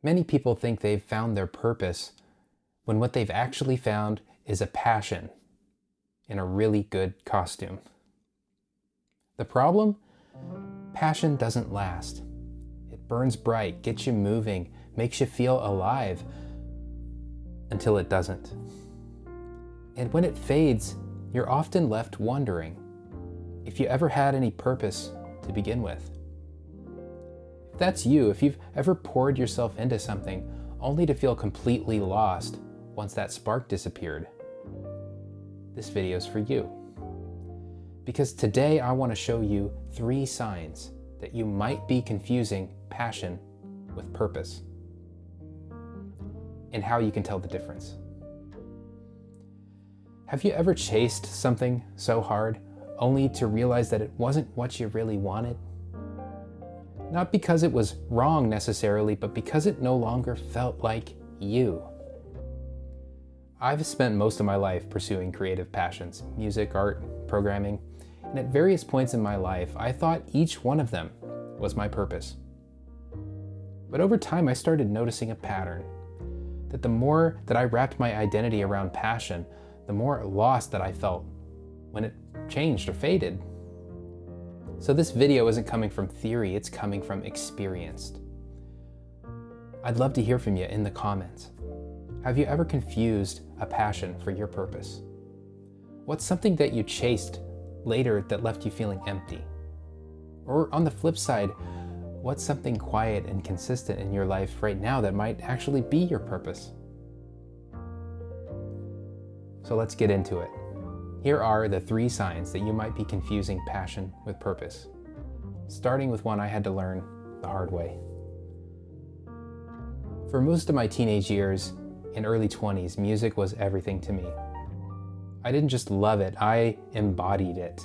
Many people think they've found their purpose when what they've actually found is a passion in a really good costume. The problem? Passion doesn't last. It burns bright, gets you moving, makes you feel alive, until it doesn't. And when it fades, you're often left wondering if you ever had any purpose to begin with. If that's you, if you've ever poured yourself into something only to feel completely lost once that spark disappeared, this video is for you. Because today I want to show you 3 signs that you might be confusing passion with purpose, and how you can tell the difference. Have you ever chased something so hard only to realize that it wasn't what you really wanted? Not because it was wrong necessarily, but because it no longer felt like you. I've spent most of my life pursuing creative passions, music, art, programming, and at various points in my life, I thought each one of them was my purpose. But over time, I started noticing a pattern, that the more that I wrapped my identity around passion, the more lost that I felt when it changed or faded. So this video isn't coming from theory, it's coming from experience. I'd love to hear from you in the comments. Have you ever confused a passion for your purpose? What's something that you chased later that left you feeling empty? Or on the flip side, what's something quiet and consistent in your life right now that might actually be your purpose? So let's get into it. Here are the 3 signs that you might be confusing passion with purpose, starting with one I had to learn the hard way. For most of my teenage years and early 20s, music was everything to me. I didn't just love it, I embodied it.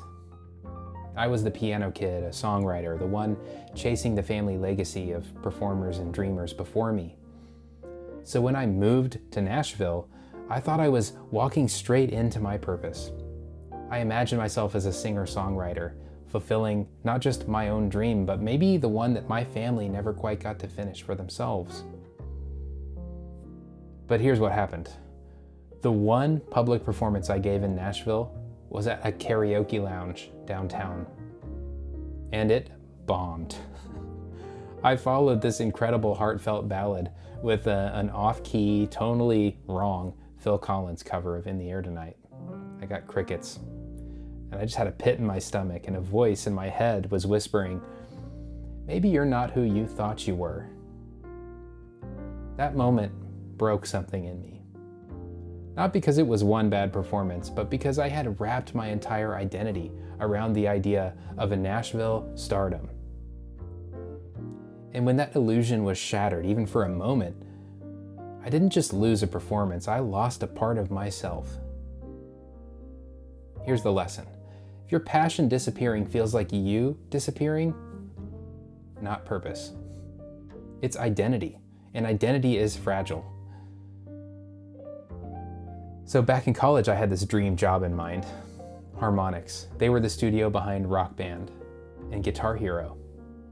I was the piano kid, a songwriter, the one chasing the family legacy of performers and dreamers before me. So when I moved to Nashville, I thought I was walking straight into my purpose. I imagined myself as a singer-songwriter, fulfilling not just my own dream, but maybe the one that my family never quite got to finish for themselves. But here's what happened. The one public performance I gave in Nashville was at a karaoke lounge downtown, and it bombed. I followed this incredible heartfelt ballad with an off-key, tonally wrong Phil Collins cover of In the Air Tonight. I got crickets, and I just had a pit in my stomach, and a voice in my head was whispering, "Maybe you're not who you thought you were." That moment broke something in me. Not because it was one bad performance, but because I had wrapped my entire identity around the idea of a Nashville stardom. And when that illusion was shattered, even for a moment, I didn't just lose a performance, I lost a part of myself. Here's the lesson. If your passion disappearing feels like you disappearing, not purpose. It's identity, and identity is fragile. So back in college, I had this dream job in mind, Harmonix. They were the studio behind Rock Band and Guitar Hero.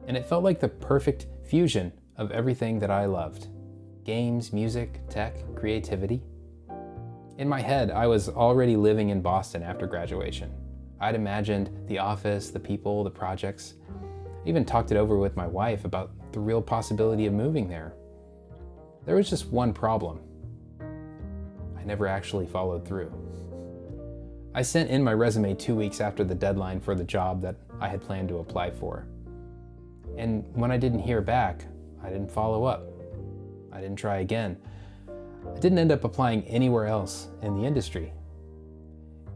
And it felt like the perfect fusion of everything that I loved. Games, music, tech, creativity. In my head, I was already living in Boston after graduation. I'd imagined the office, the people, the projects. I even talked it over with my wife about the real possibility of moving there. There was just one problem. I never actually followed through. I sent in my resume 2 weeks after the deadline for the job that I had planned to apply for. And when I didn't hear back, I didn't follow up. I didn't try again. I didn't end up applying anywhere else in the industry.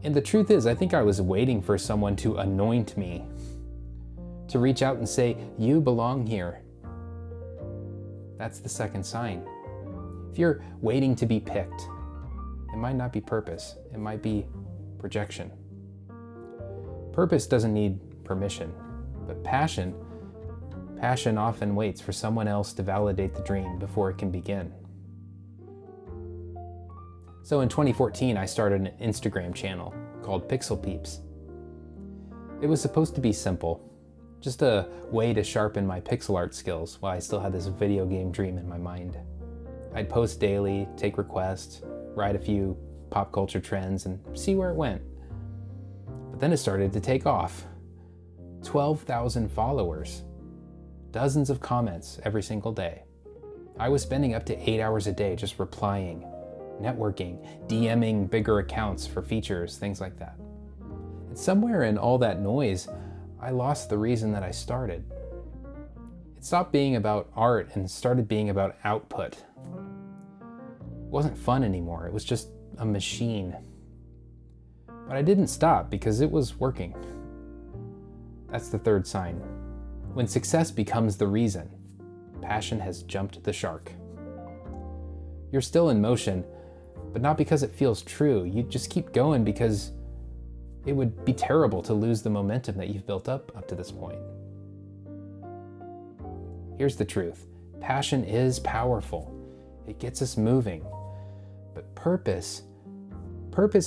And the truth is, I think I was waiting for someone to anoint me, to reach out and say, "You belong here." That's the second sign. If you're waiting to be picked, it might not be purpose, it might be projection. Purpose doesn't need permission, but passion often waits for someone else to validate the dream before it can begin. So in 2014, I started an Instagram channel called Pixel Peeps. It was supposed to be simple, Just a way to sharpen my pixel art skills while I still had this video game dream in my mind. I'd post daily, take requests, ride a few pop culture trends, and see where it went. But then it started to take off. 12,000 followers, dozens of comments every single day. I was spending up to 8 hours a day just replying, networking, DMing bigger accounts for features, things like that. And somewhere in all that noise, I lost the reason that I started. It stopped being about art and started being about output. It wasn't fun anymore, it was just a machine. But I didn't stop because it was working. That's the third sign. When success becomes the reason, passion has jumped the shark. You're still in motion, but not because it feels true. You just keep going because it would be terrible to lose the momentum that you've built up to this point. Here's the truth. Passion is powerful. It gets us moving. But purpose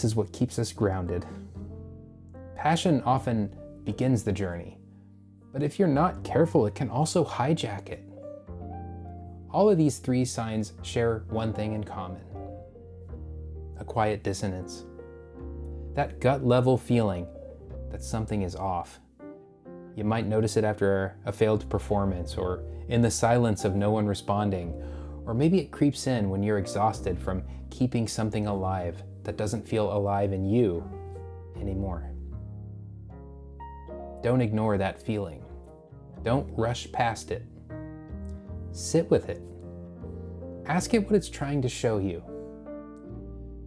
is what keeps us grounded. Passion often begins the journey, but if you're not careful, it can also hijack it. All of these three signs share one thing in common: a quiet dissonance. That gut level feeling that something is off. You might notice it after a failed performance, or in the silence of no one responding, or maybe it creeps in when you're exhausted from keeping something alive that doesn't feel alive in you anymore. Don't ignore that feeling. Don't rush past it. Sit with it. Ask it what it's trying to show you.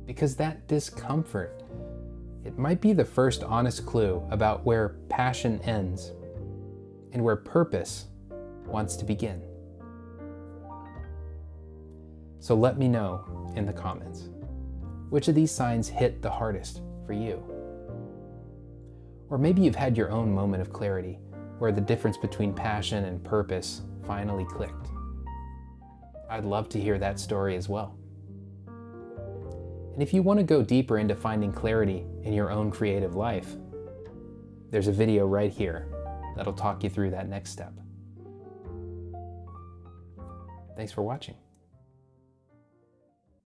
Because that discomfort, it might be the first honest clue about where passion ends and where purpose wants to begin. So let me know in the comments, which of these signs hit the hardest for you? Or maybe you've had your own moment of clarity where the difference between passion and purpose finally clicked. I'd love to hear that story as well. And if you want to go deeper into finding clarity in your own creative life, there's a video right here that'll talk you through that next step. Thanks for watching.